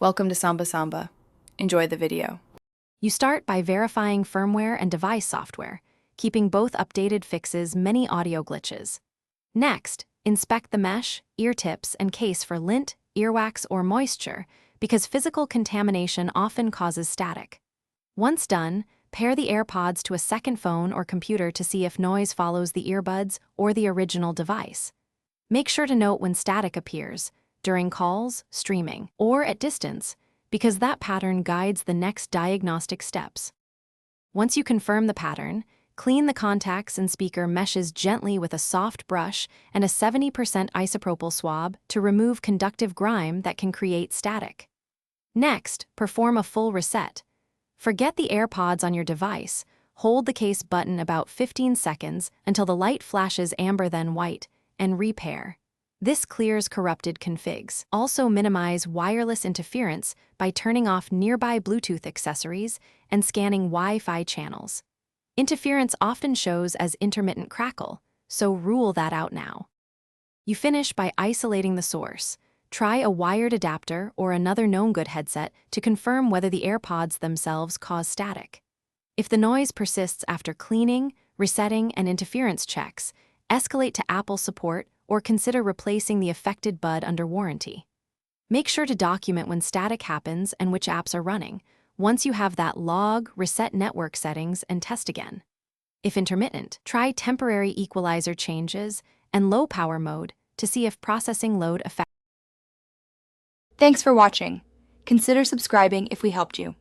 Welcome to Samba Samba. Enjoy the video. You start by verifying firmware and device software, keeping both updated fixes many audio glitches. Next, inspect the mesh, ear tips, and case for lint, earwax, or moisture, because physical contamination often causes static. Once done, pair the Airpods to a second phone or computer to see if noise follows the earbuds or the original device. Make sure to note when static appears, during calls, streaming, or at distance, because that pattern guides the next diagnostic steps. Once you confirm the pattern, clean the contacts and speaker meshes gently with a soft brush and a 70% isopropyl swab to remove conductive grime that can create static. Next, perform a full reset. Forget the AirPods on your device. Hold the case button about 15 seconds until the light flashes amber then white, and repair. This clears corrupted configs. Also minimize wireless interference by turning off nearby Bluetooth accessories and scanning Wi-Fi channels. Interference often shows as intermittent crackle, so rule that out now. You finish by isolating the source. Try a wired adapter or another known good headset to confirm whether the AirPods themselves cause static. If the noise persists after cleaning, resetting, and interference checks, escalate to Apple support or consider replacing the affected bud under warranty. Make sure to document when static happens and which apps are running. Once you have that log, reset network settings and test again. If intermittent, try temporary equalizer changes and low power mode to see if processing load affects. Thanks for watching. Consider subscribing if we helped you.